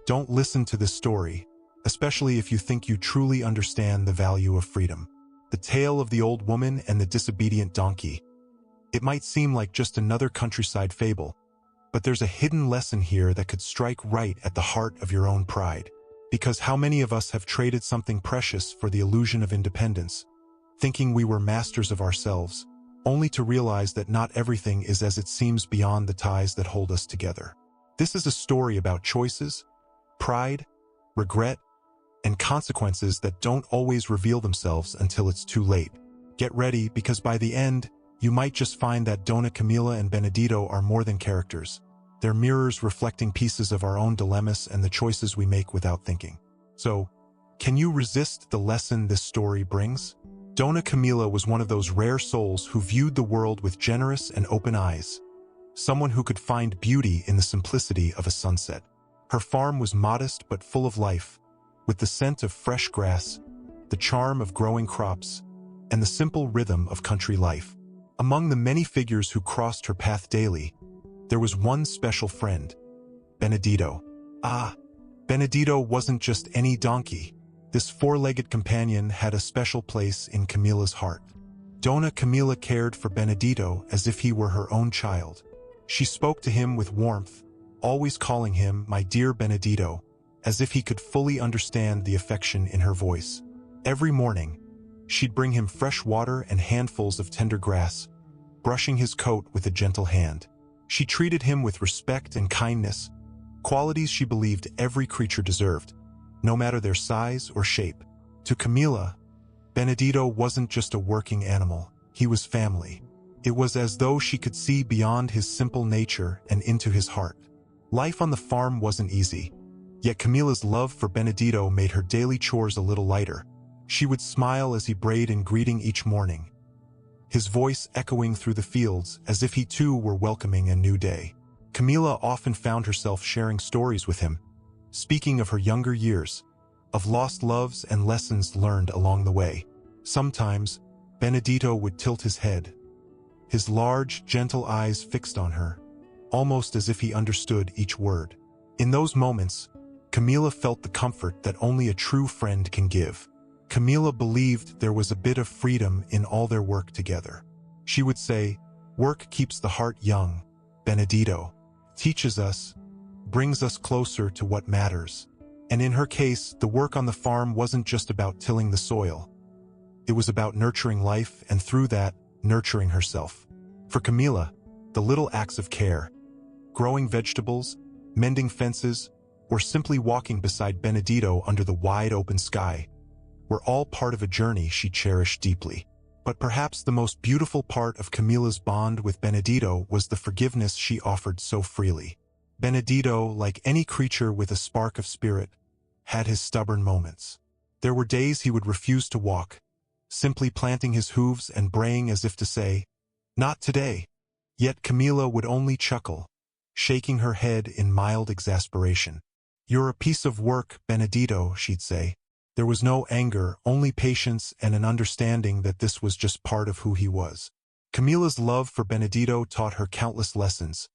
Don't listen to this story, especially if you think you truly understand the value of freedom. The tale of the old woman and the disobedient donkey. It might seem like just another countryside fable, but there's a hidden lesson here that could strike right at the heart of your own pride. Because how many of us have traded something precious for the illusion of independence, thinking we were masters of ourselves, only to realize that not everything is as it seems beyond the ties that hold us together. This is a story about choices, pride, regret, and consequences that don't always reveal themselves until it's too late. Get ready, because by the end, you might just find that Dona Camila and Benedito are more than characters. They're mirrors reflecting pieces of our own dilemmas and the choices we make without thinking. So, can you resist the lesson this story brings? Dona Camila was one of those rare souls who viewed the world with generous and open eyes. Someone who could find beauty in the simplicity of a sunset. Her farm was modest but full of life, with the scent of fresh grass, the charm of growing crops, and the simple rhythm of country life. Among the many figures who crossed her path daily, there was one special friend, Benedito. Benedito wasn't just any donkey. This four-legged companion had a special place in Camila's heart. Dona Camila cared for Benedito as if he were her own child. She spoke to him with warmth, always calling him "my dear Benedito," as if he could fully understand the affection in her voice. Every morning, she'd bring him fresh water and handfuls of tender grass, brushing his coat with a gentle hand. She treated him with respect and kindness, qualities she believed every creature deserved, no matter their size or shape. To Camila, Benedito wasn't just a working animal, he was family. It was as though she could see beyond his simple nature and into his heart. Life on the farm wasn't easy, yet Camila's love for Benedito made her daily chores a little lighter. She would smile as he brayed in greeting each morning, his voice echoing through the fields as if he too were welcoming a new day. Camila often found herself sharing stories with him, speaking of her younger years, of lost loves and lessons learned along the way. Sometimes, Benedito would tilt his head, his large, gentle eyes fixed on her, almost as if he understood each word. In those moments, Camila felt the comfort that only a true friend can give. Camila believed there was a bit of freedom in all their work together. She would say, "Work keeps the heart young. Benedito teaches us, brings us closer to what matters." And in her case, the work on the farm wasn't just about tilling the soil. It was about nurturing life and through that, nurturing herself. For Camila, the little acts of care, growing vegetables, mending fences, or simply walking beside Benedito under the wide open sky, were all part of a journey she cherished deeply. But perhaps the most beautiful part of Camila's bond with Benedito was the forgiveness she offered so freely. Benedito, like any creature with a spark of spirit, had his stubborn moments. There were days he would refuse to walk, simply planting his hooves and braying as if to say, "Not today." Yet Camila would only chuckle, shaking her head in mild exasperation. "You're a piece of work, Benedito," she'd say. There was no anger, only patience and an understanding that this was just part of who he was. Camila's love for Benedito taught her countless lessons,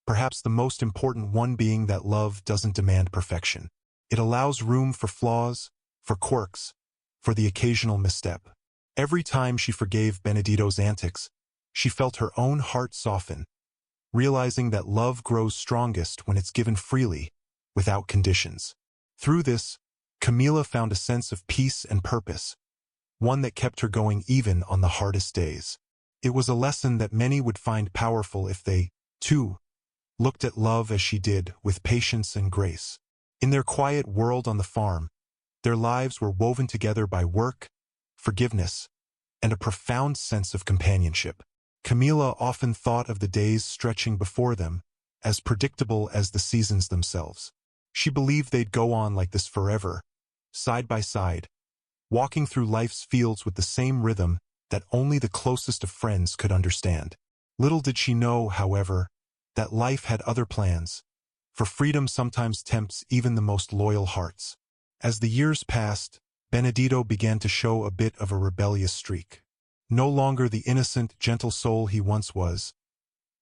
perhaps the most important one being that love doesn't demand perfection. It allows room for flaws, for quirks, for the occasional misstep. Every time she forgave Benedito's antics, she felt her own heart soften, realizing that love grows strongest when it's given freely, without conditions. Through this, Camila found a sense of peace and purpose, one that kept her going even on the hardest days. It was a lesson that many would find powerful if they, too, looked at love as she did, with patience and grace. In their quiet world on the farm, their lives were woven together by work, forgiveness, and a profound sense of companionship. Camila often thought of the days stretching before them as predictable as the seasons themselves. She believed they'd go on like this forever, side by side, walking through life's fields with the same rhythm that only the closest of friends could understand. Little did she know, however, that life had other plans, for freedom sometimes tempts even the most loyal hearts. As the years passed, Benedito began to show a bit of a rebellious streak. No longer the innocent, gentle soul he once was,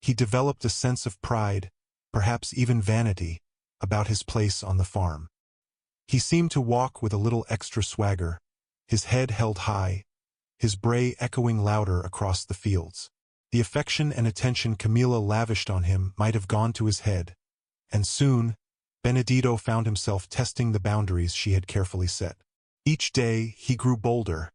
he developed a sense of pride, perhaps even vanity, about his place on the farm. He seemed to walk with a little extra swagger, his head held high, his bray echoing louder across the fields. The affection and attention Camila lavished on him might have gone to his head, and soon, Benedito found himself testing the boundaries she had carefully set. Each day, he grew bolder,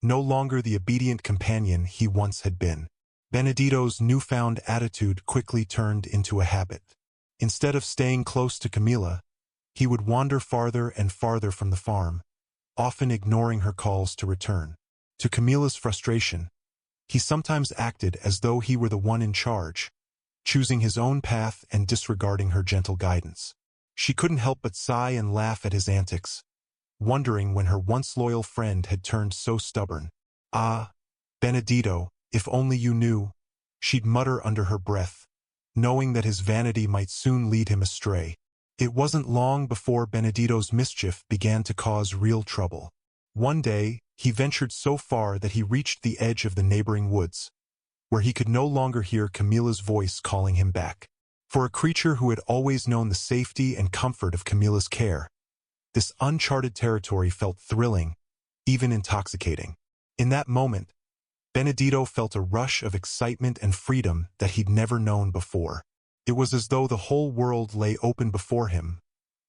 no longer the obedient companion he once had been. Benedito's newfound attitude quickly turned into a habit. Instead of staying close to Camila, he would wander farther and farther from the farm, often ignoring her calls to return. To Camila's frustration, he sometimes acted as though he were the one in charge, choosing his own path and disregarding her gentle guidance. She couldn't help but sigh and laugh at his antics, wondering when her once loyal friend had turned so stubborn. "Ah, Benedito, if only you knew," she'd mutter under her breath, knowing that his vanity might soon lead him astray. It wasn't long before Benedito's mischief began to cause real trouble. One day, he ventured so far that he reached the edge of the neighboring woods, where he could no longer hear Camila's voice calling him back. For a creature who had always known the safety and comfort of Camila's care, this uncharted territory felt thrilling, even intoxicating. In that moment, Benedito felt a rush of excitement and freedom that he'd never known before. It was as though the whole world lay open before him,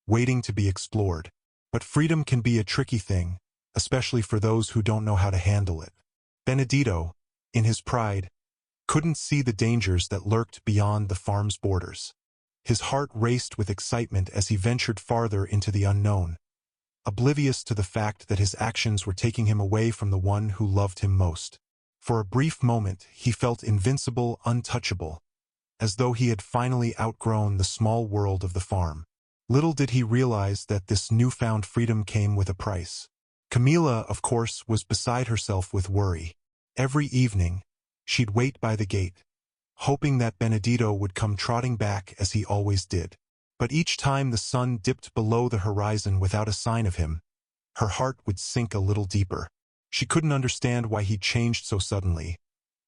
waiting to be explored. But freedom can be a tricky thing, especially for those who don't know how to handle it. Benedito, in his pride, couldn't see the dangers that lurked beyond the farm's borders. His heart raced with excitement as he ventured farther into the unknown, oblivious to the fact that his actions were taking him away from the one who loved him most. For a brief moment, he felt invincible, untouchable, as though he had finally outgrown the small world of the farm. Little did he realize that this newfound freedom came with a price. Camila, of course, was beside herself with worry. Every evening, she'd wait by the gate, hoping that Benedito would come trotting back as he always did. But each time the sun dipped below the horizon without a sign of him, her heart would sink a little deeper. She couldn't understand why he'd changed so suddenly,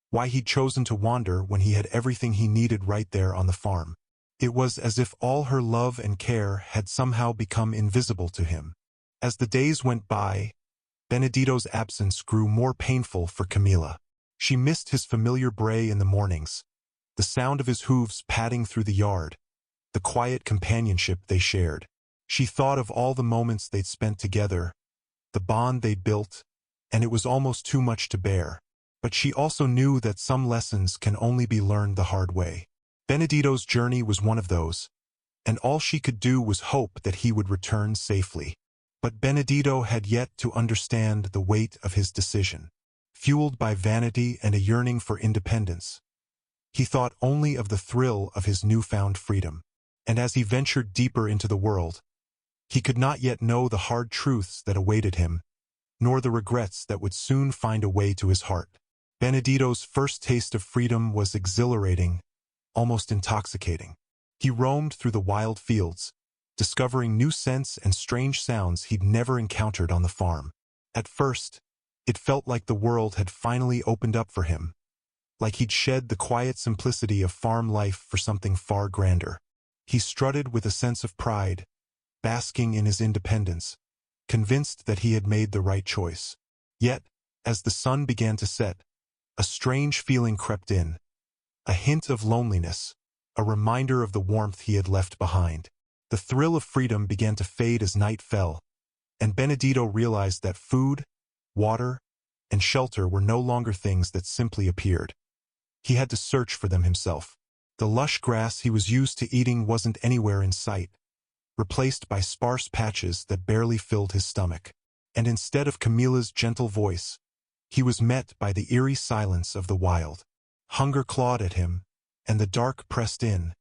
why he'd chosen to wander when he had everything he needed right there on the farm. It was as if all her love and care had somehow become invisible to him. As the days went by, Benedito's absence grew more painful for Camila. She missed his familiar bray in the mornings, the sound of his hooves padding through the yard, the quiet companionship they shared. She thought of all the moments they'd spent together, the bond they'd built, and it was almost too much to bear. But she also knew that some lessons can only be learned the hard way. Benedito's journey was one of those, and all she could do was hope that he would return safely. But Benedito had yet to understand the weight of his decision. Fueled by vanity and a yearning for independence, he thought only of the thrill of his newfound freedom. And as he ventured deeper into the world, he could not yet know the hard truths that awaited him, nor the regrets that would soon find a way to his heart. Benedito's first taste of freedom was exhilarating, almost intoxicating. He roamed through the wild fields, discovering new scents and strange sounds he'd never encountered on the farm. At first, it felt like the world had finally opened up for him, like he'd shed the quiet simplicity of farm life for something far grander. He strutted with a sense of pride, basking in his independence, convinced that he had made the right choice. Yet, as the sun began to set, a strange feeling crept in, a hint of loneliness, a reminder of the warmth he had left behind. The thrill of freedom began to fade as night fell, and Benedito realized that food, water, and shelter were no longer things that simply appeared. He had to search for them himself. The lush grass he was used to eating wasn't anywhere in sight, replaced by sparse patches that barely filled his stomach. And instead of Camila's gentle voice, he was met by the eerie silence of the wild. Hunger clawed at him, and the dark pressed in,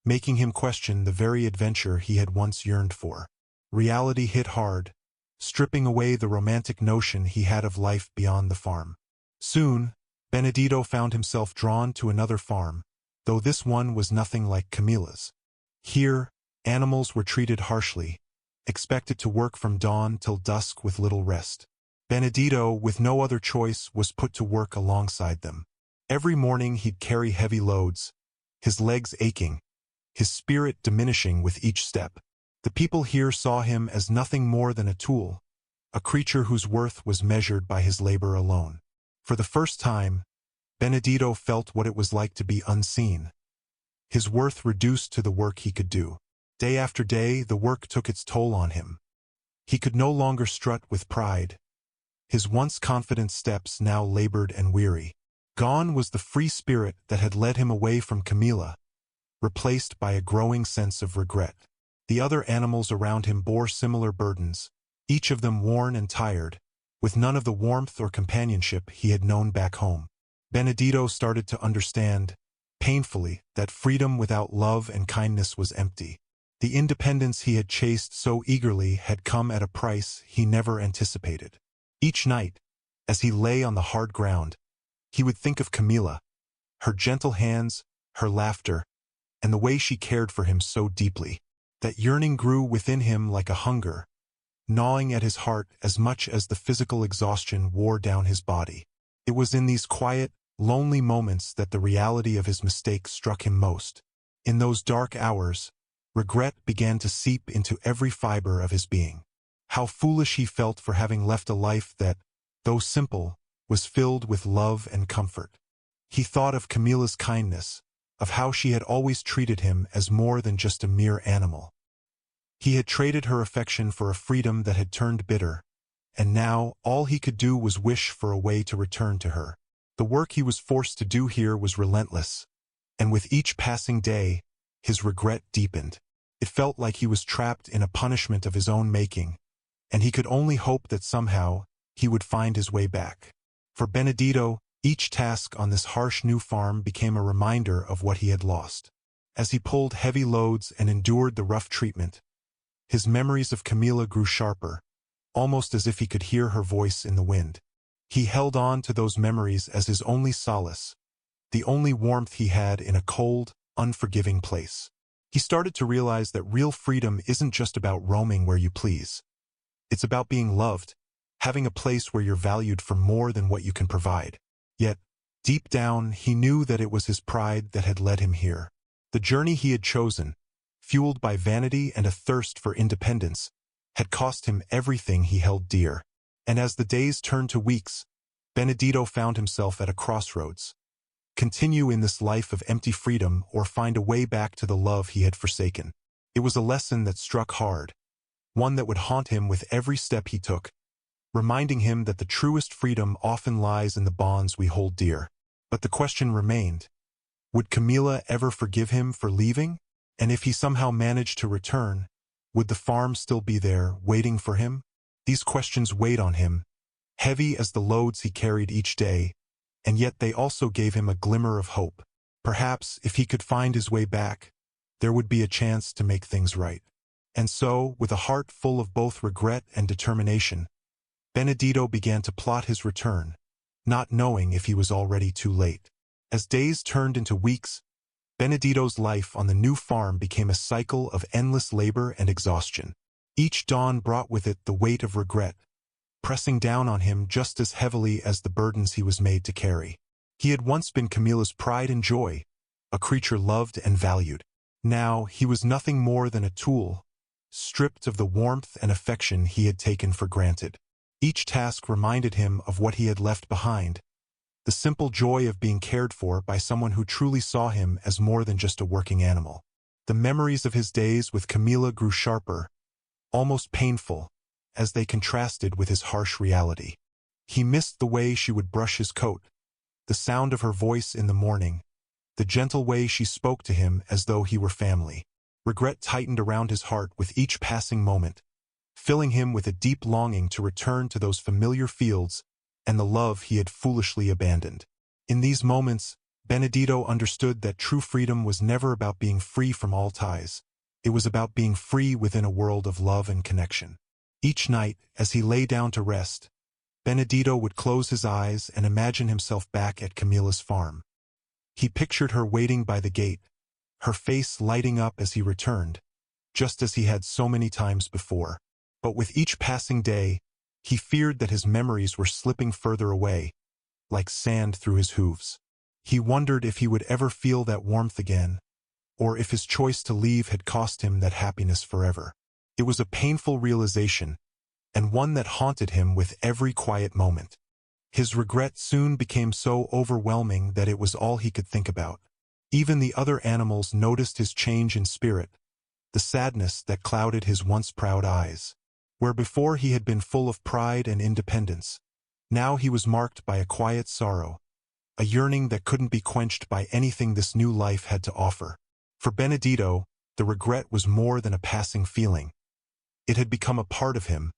making him question the very adventure he had once yearned for. Reality hit hard, stripping away the romantic notion he had of life beyond the farm. Soon, Benedito found himself drawn to another farm, though this one was nothing like Camila's. Here, animals were treated harshly, expected to work from dawn till dusk with little rest. Benedito, with no other choice, was put to work alongside them. Every morning he'd carry heavy loads, his legs aching, his spirit diminishing with each step. The people here saw him as nothing more than a tool, a creature whose worth was measured by his labor alone. For the first time, Benedito felt what it was like to be unseen, his worth reduced to the work he could do. Day after day, the work took its toll on him. He could no longer strut with pride. His once confident steps now labored and weary. Gone was the free spirit that had led him away from Camila, replaced by a growing sense of regret. The other animals around him bore similar burdens, each of them worn and tired, with none of the warmth or companionship he had known back home. Benedito started to understand, painfully, that freedom without love and kindness was empty. The independence he had chased so eagerly had come at a price he never anticipated. Each night, as he lay on the hard ground, he would think of Camila, her gentle hands, her laughter, and the way she cared for him so deeply. That yearning grew within him like a hunger, gnawing at his heart as much as the physical exhaustion wore down his body. It was in these quiet, lonely moments that the reality of his mistake struck him most. In those dark hours, regret began to seep into every fiber of his being. How foolish he felt for having left a life that, though simple, was filled with love and comfort. He thought of Camila's kindness, of how she had always treated him as more than just a mere animal. He had traded her affection for a freedom that had turned bitter, and now all he could do was wish for a way to return to her. The work he was forced to do here was relentless, and with each passing day, his regret deepened. It felt like he was trapped in a punishment of his own making, and he could only hope that somehow he would find his way back. For Benedito, each task on this harsh new farm became a reminder of what he had lost. As he pulled heavy loads and endured the rough treatment, his memories of Camila grew sharper, almost as if he could hear her voice in the wind. He held on to those memories as his only solace, the only warmth he had in a cold, unforgiving place. He started to realize that real freedom isn't just about roaming where you please. It's about being loved, having a place where you're valued for more than what you can provide. Yet, deep down, he knew that it was his pride that had led him here. The journey he had chosen, fueled by vanity and a thirst for independence, had cost him everything he held dear. And as the days turned to weeks, Benedito found himself at a crossroads. Continue in this life of empty freedom or find a way back to the love he had forsaken. It was a lesson that struck hard, one that would haunt him with every step he took, reminding him that the truest freedom often lies in the bonds we hold dear. But the question remained, would Camila ever forgive him for leaving? And if he somehow managed to return, would the farm still be there, waiting for him? These questions weighed on him, heavy as the loads he carried each day, and yet they also gave him a glimmer of hope. Perhaps, if he could find his way back, there would be a chance to make things right. And so, with a heart full of both regret and determination, Benedito began to plot his return, not knowing if he was already too late. As days turned into weeks, Benedito's life on the new farm became a cycle of endless labor and exhaustion. Each dawn brought with it the weight of regret, pressing down on him just as heavily as the burdens he was made to carry. He had once been Camila's pride and joy, a creature loved and valued. Now he was nothing more than a tool, stripped of the warmth and affection he had taken for granted. Each task reminded him of what he had left behind, the simple joy of being cared for by someone who truly saw him as more than just a working animal. The memories of his days with Camila grew sharper, almost painful, as they contrasted with his harsh reality. He missed the way she would brush his coat, the sound of her voice in the morning, the gentle way she spoke to him as though he were family. Regret tightened around his heart with each passing moment, filling him with a deep longing to return to those familiar fields and the love he had foolishly abandoned. In these moments, Benedito understood that true freedom was never about being free from all ties. It was about being free within a world of love and connection. Each night, as he lay down to rest, Benedito would close his eyes and imagine himself back at Camila's farm. He pictured her waiting by the gate, her face lighting up as he returned, just as he had so many times before. But with each passing day, he feared that his memories were slipping further away, like sand through his hooves. He wondered if he would ever feel that warmth again, or if his choice to leave had cost him that happiness forever. It was a painful realization, and one that haunted him with every quiet moment. His regret soon became so overwhelming that it was all he could think about. Even the other animals noticed his change in spirit, the sadness that clouded his once proud eyes. Where before he had been full of pride and independence, now he was marked by a quiet sorrow, a yearning that couldn't be quenched by anything this new life had to offer. For Benedito, the regret was more than a passing feeling. It had become a part of him,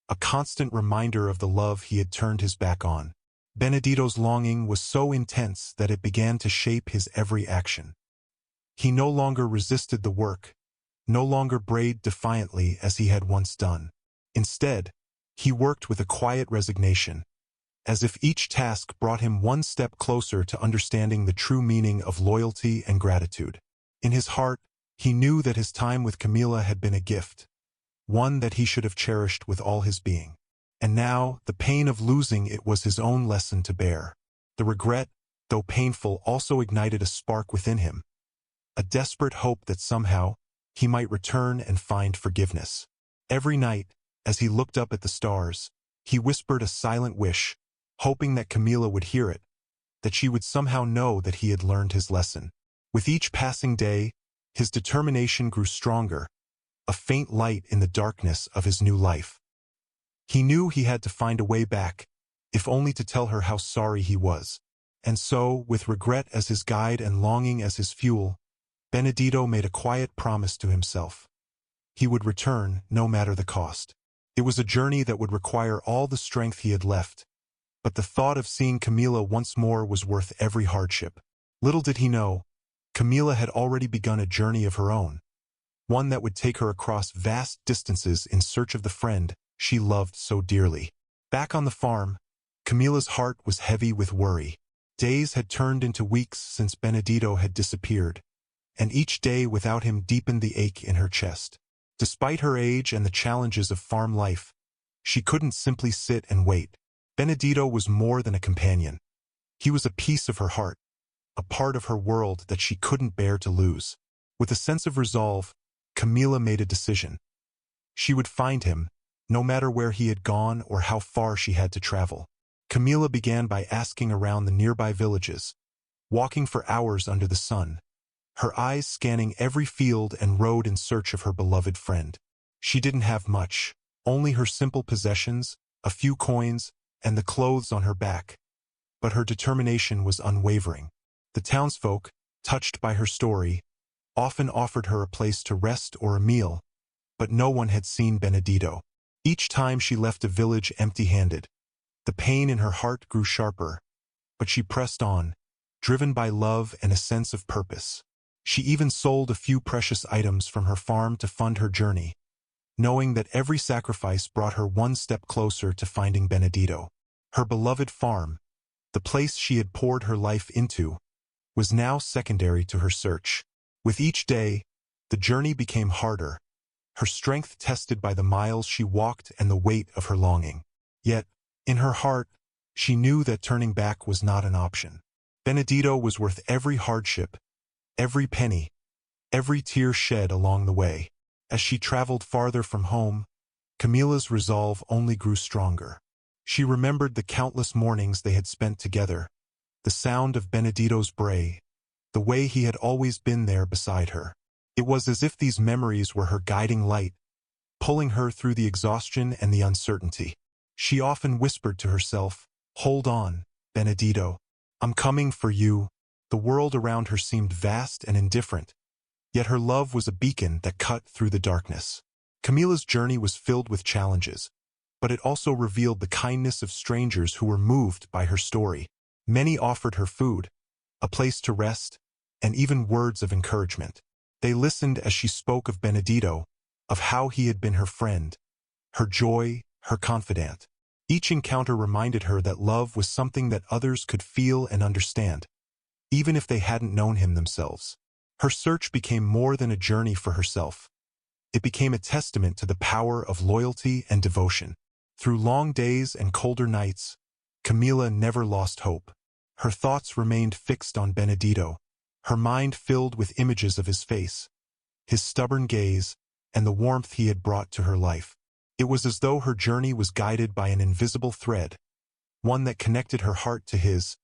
a constant reminder of the love he had turned his back on. Benedito's longing was so intense that it began to shape his every action. He no longer resisted the work, no longer brayed defiantly as he had once done. Instead, he worked with a quiet resignation, as if each task brought him one step closer to understanding the true meaning of loyalty and gratitude. In his heart, he knew that his time with Camila had been a gift, one that he should have cherished with all his being. And now, the pain of losing it was his own lesson to bear. The regret, though painful, also ignited a spark within him, a desperate hope that somehow he might return and find forgiveness. Every night, as he looked up at the stars, he whispered a silent wish, hoping that Camila would hear it, that she would somehow know that he had learned his lesson. With each passing day, his determination grew stronger, a faint light in the darkness of his new life. He knew he had to find a way back, if only to tell her how sorry he was. And so, with regret as his guide and longing as his fuel, Benedito made a quiet promise to himself. He would return, no matter the cost. It was a journey that would require all the strength he had left, but the thought of seeing Camila once more was worth every hardship. Little did he know, Camila had already begun a journey of her own, one that would take her across vast distances in search of the friend she loved so dearly. Back on the farm, Camila's heart was heavy with worry. Days had turned into weeks since Benedito had disappeared, and each day without him deepened the ache in her chest. Despite her age and the challenges of farm life, she couldn't simply sit and wait. Benedito was more than a companion. He was a piece of her heart, a part of her world that she couldn't bear to lose. With a sense of resolve, Camila made a decision. She would find him, no matter where he had gone or how far she had to travel. Camila began by asking around the nearby villages, walking for hours under the sun, her eyes scanning every field and road in search of her beloved friend. She didn't have much, only her simple possessions, a few coins, and the clothes on her back. But her determination was unwavering. The townsfolk, touched by her story, often offered her a place to rest or a meal, but no one had seen Benedito. Each time she left a village empty-handed, the pain in her heart grew sharper, but she pressed on, driven by love and a sense of purpose. She even sold a few precious items from her farm to fund her journey, knowing that every sacrifice brought her one step closer to finding Benedito. Her beloved farm, the place she had poured her life into, was now secondary to her search. With each day, the journey became harder, her strength tested by the miles she walked and the weight of her longing. Yet, in her heart, she knew that turning back was not an option. Benedito was worth every hardship, every penny, every tear shed along the way. As she traveled farther from home, Camila's resolve only grew stronger. She remembered the countless mornings they had spent together, the sound of Benedito's bray, the way he had always been there beside her. It was as if these memories were her guiding light, pulling her through the exhaustion and the uncertainty. She often whispered to herself, "Hold on, Benedito. I'm coming for you." The world around her seemed vast and indifferent, yet her love was a beacon that cut through the darkness. Camila's journey was filled with challenges, but it also revealed the kindness of strangers who were moved by her story. Many offered her food, a place to rest, and even words of encouragement. They listened as she spoke of Benedito, of how he had been her friend, her joy, her confidant. Each encounter reminded her that love was something that others could feel and understand, even if they hadn't known him themselves. Her search became more than a journey for herself. It became a testament to the power of loyalty and devotion. Through long days and colder nights, Camila never lost hope. Her thoughts remained fixed on Benedito, her mind filled with images of his face, his stubborn gaze, and the warmth he had brought to her life. It was as though her journey was guided by an invisible thread, one that connected her heart to his,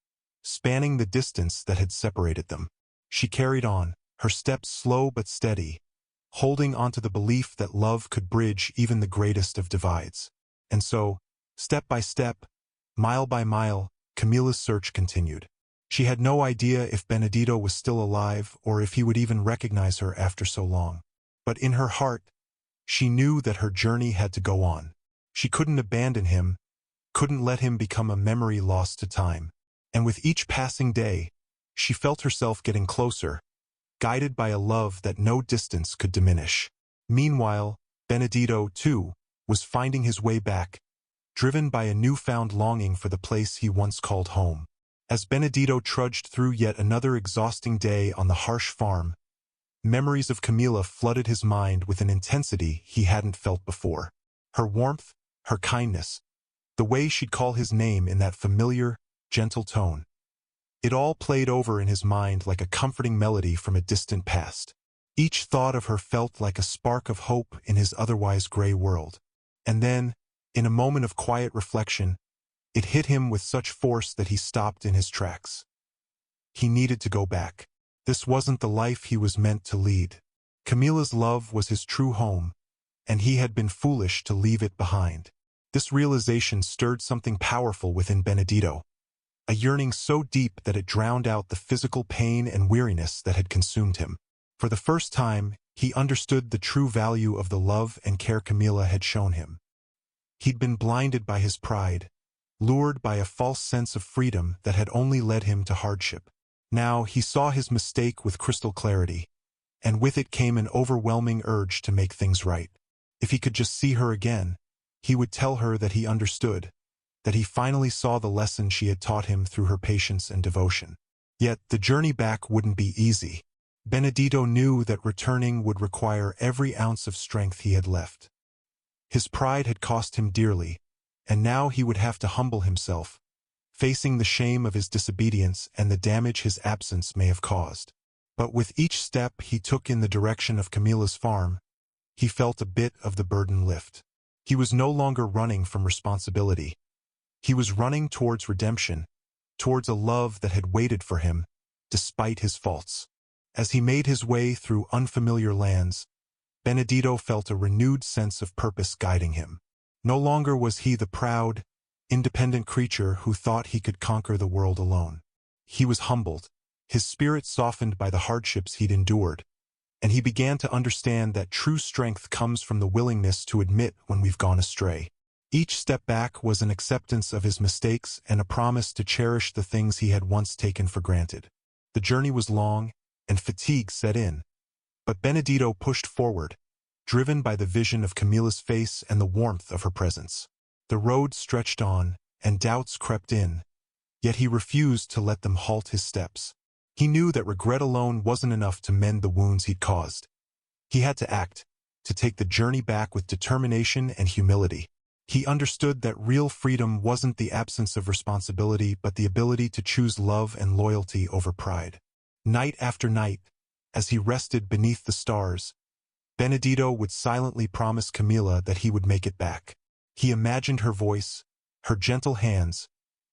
spanning the distance that had separated them. She carried on, her steps slow but steady, holding onto the belief that love could bridge even the greatest of divides. And so, step by step, mile by mile, Camila's search continued. She had no idea if Benedito was still alive or if he would even recognize her after so long. But in her heart, she knew that her journey had to go on. She couldn't abandon him, couldn't let him become a memory lost to time. And with each passing day, she felt herself getting closer, guided by a love that no distance could diminish. Meanwhile, Benedito, too, was finding his way back, driven by a newfound longing for the place he once called home. As Benedito trudged through yet another exhausting day on the harsh farm, memories of Camila flooded his mind with an intensity he hadn't felt before. Her warmth, her kindness, the way she'd call his name in that familiar, gentle tone. It all played over in his mind like a comforting melody from a distant past. Each thought of her felt like a spark of hope in his otherwise gray world. And then, in a moment of quiet reflection, it hit him with such force that he stopped in his tracks. He needed to go back. This wasn't the life he was meant to lead. Camila's love was his true home, and he had been foolish to leave it behind. This realization stirred something powerful within Benedito, a yearning so deep that it drowned out the physical pain and weariness that had consumed him. For the first time, he understood the true value of the love and care Camila had shown him. He'd been blinded by his pride, lured by a false sense of freedom that had only led him to hardship. Now he saw his mistake with crystal clarity, and with it came an overwhelming urge to make things right. If he could just see her again, he would tell her that he understood, that he finally saw the lesson she had taught him through her patience and devotion. Yet the journey back wouldn't be easy. Benedito knew that returning would require every ounce of strength he had left. His pride had cost him dearly, and now he would have to humble himself, facing the shame of his disobedience and the damage his absence may have caused. But with each step he took in the direction of Camila's farm, he felt a bit of the burden lift. He was no longer running from responsibility. He was running towards redemption, towards a love that had waited for him, despite his faults. As he made his way through unfamiliar lands, Benedito felt a renewed sense of purpose guiding him. No longer was he the proud, independent creature who thought he could conquer the world alone. He was humbled, his spirit softened by the hardships he'd endured, and he began to understand that true strength comes from the willingness to admit when we've gone astray. Each step back was an acceptance of his mistakes and a promise to cherish the things he had once taken for granted. The journey was long, and fatigue set in, but Benedito pushed forward, driven by the vision of Camila's face and the warmth of her presence. The road stretched on, and doubts crept in, yet he refused to let them halt his steps. He knew that regret alone wasn't enough to mend the wounds he'd caused. He had to act, to take the journey back with determination and humility. He understood that real freedom wasn't the absence of responsibility but the ability to choose love and loyalty over pride. Night after night, as he rested beneath the stars, Benedito would silently promise Camila that he would make it back. He imagined her voice, her gentle hands,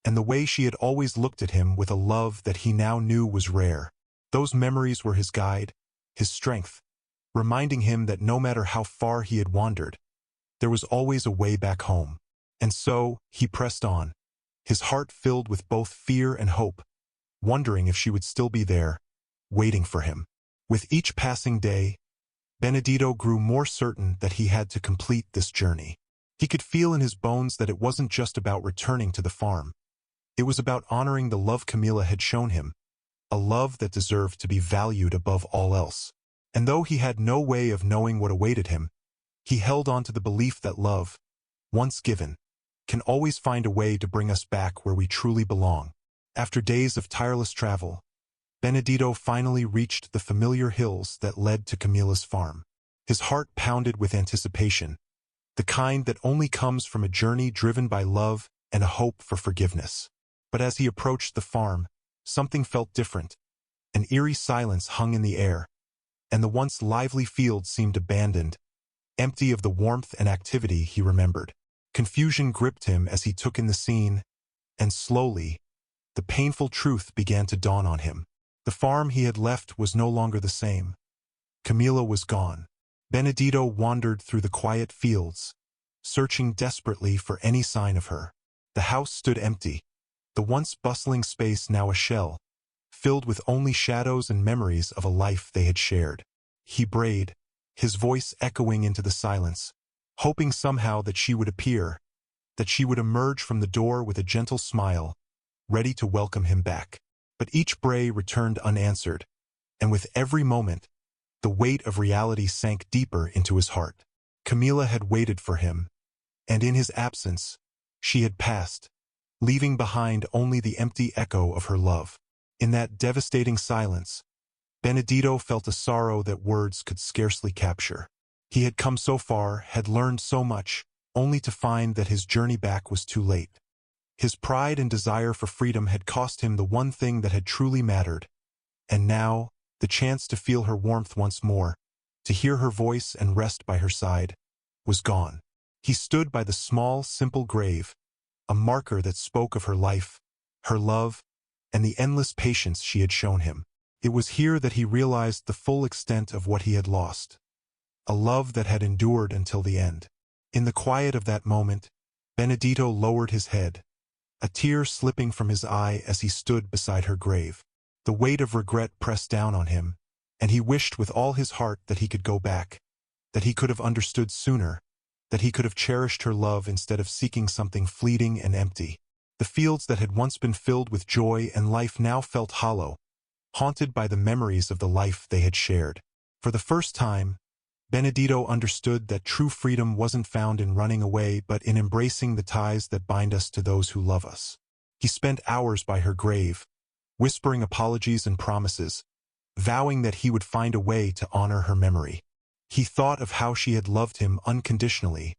and the way she had always looked at him with a love that he now knew was rare. Those memories were his guide, his strength, reminding him that no matter how far he had wandered, there was always a way back home. And so, he pressed on, his heart filled with both fear and hope, wondering if she would still be there, waiting for him. With each passing day, Benedito grew more certain that he had to complete this journey. He could feel in his bones that it wasn't just about returning to the farm. It was about honoring the love Camila had shown him, a love that deserved to be valued above all else. And though he had no way of knowing what awaited him, he held on to the belief that love, once given, can always find a way to bring us back where we truly belong. After days of tireless travel, Benedito finally reached the familiar hills that led to Camila's farm. His heart pounded with anticipation, the kind that only comes from a journey driven by love and a hope for forgiveness. But as he approached the farm, something felt different. An eerie silence hung in the air, and the once lively field seemed abandoned, empty of the warmth and activity he remembered. Confusion gripped him as he took in the scene, and slowly, the painful truth began to dawn on him. The farm he had left was no longer the same. Camila was gone. Benedito wandered through the quiet fields, searching desperately for any sign of her. The house stood empty, the once bustling space now a shell, filled with only shadows and memories of a life they had shared. He brayed, his voice echoing into the silence, hoping somehow that she would appear, that she would emerge from the door with a gentle smile, ready to welcome him back. But each bray returned unanswered, and with every moment, the weight of reality sank deeper into his heart. Camila had waited for him, and in his absence, she had passed, leaving behind only the empty echo of her love. In that devastating silence, Benedito felt a sorrow that words could scarcely capture. He had come so far, had learned so much, only to find that his journey back was too late. His pride and desire for freedom had cost him the one thing that had truly mattered, and now, the chance to feel her warmth once more, to hear her voice and rest by her side, was gone. He stood by the small, simple grave, a marker that spoke of her life, her love, and the endless patience she had shown him. It was here that he realized the full extent of what he had lost, a love that had endured until the end. In the quiet of that moment, Benedito lowered his head, a tear slipping from his eye as he stood beside her grave. The weight of regret pressed down on him, and he wished with all his heart that he could go back, that he could have understood sooner, that he could have cherished her love instead of seeking something fleeting and empty. The fields that had once been filled with joy and life now felt hollow, haunted by the memories of the life they had shared. For the first time, Benedito understood that true freedom wasn't found in running away but in embracing the ties that bind us to those who love us. He spent hours by her grave, whispering apologies and promises, vowing that he would find a way to honor her memory. He thought of how she had loved him unconditionally,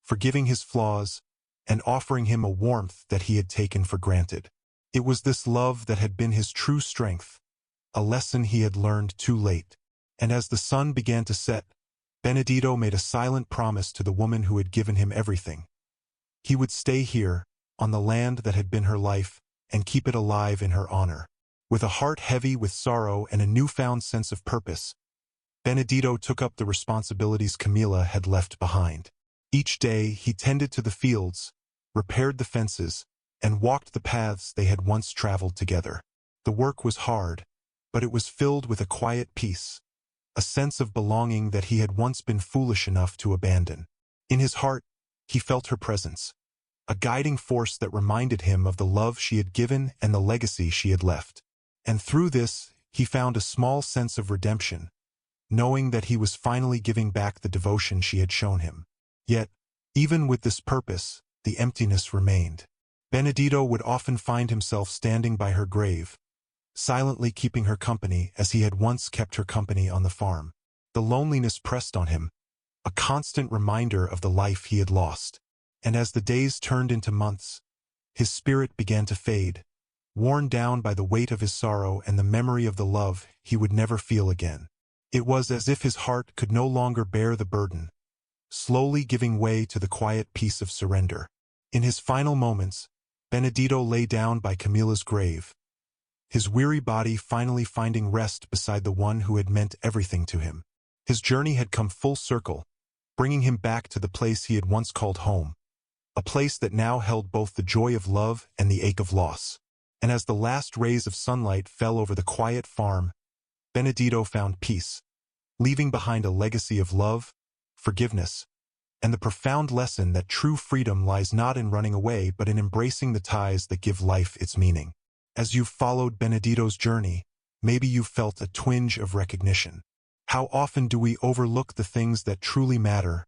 forgiving his flaws, and offering him a warmth that he had taken for granted. It was this love that had been his true strength, a lesson he had learned too late. And as the sun began to set, Benedito made a silent promise to the woman who had given him everything. He would stay here, on the land that had been her life, and keep it alive in her honor. With a heart heavy with sorrow and a newfound sense of purpose, Benedito took up the responsibilities Camila had left behind. Each day he tended to the fields, repaired the fences, and walked the paths they had once traveled together. The work was hard, but it was filled with a quiet peace, a sense of belonging that he had once been foolish enough to abandon. In his heart, he felt her presence, a guiding force that reminded him of the love she had given and the legacy she had left. And through this, he found a small sense of redemption, knowing that he was finally giving back the devotion she had shown him. Yet, even with this purpose, the emptiness remained. Benedito would often find himself standing by her grave, silently keeping her company as he had once kept her company on the farm. The loneliness pressed on him, a constant reminder of the life he had lost. And as the days turned into months, his spirit began to fade, worn down by the weight of his sorrow and the memory of the love he would never feel again. It was as if his heart could no longer bear the burden, slowly giving way to the quiet peace of surrender. In his final moments, Benedito lay down by Camila's grave, his weary body finally finding rest beside the one who had meant everything to him. His journey had come full circle, bringing him back to the place he had once called home, a place that now held both the joy of love and the ache of loss. And as the last rays of sunlight fell over the quiet farm, Benedito found peace, leaving behind a legacy of love, forgiveness, and the profound lesson that true freedom lies not in running away but in embracing the ties that give life its meaning. As you've followed Benedito's journey, maybe you've felt a twinge of recognition. How often do we overlook the things that truly matter,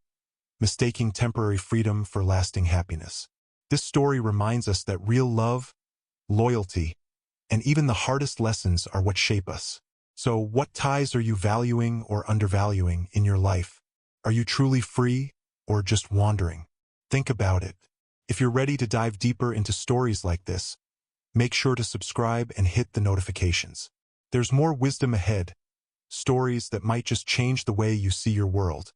mistaking temporary freedom for lasting happiness? This story reminds us that real love, loyalty, and even the hardest lessons are what shape us. So, what ties are you valuing or undervaluing in your life? Are you truly free or just wandering? Think about it. If you're ready to dive deeper into stories like this, make sure to subscribe and hit the notifications. There's more wisdom ahead, stories that might just change the way you see your world.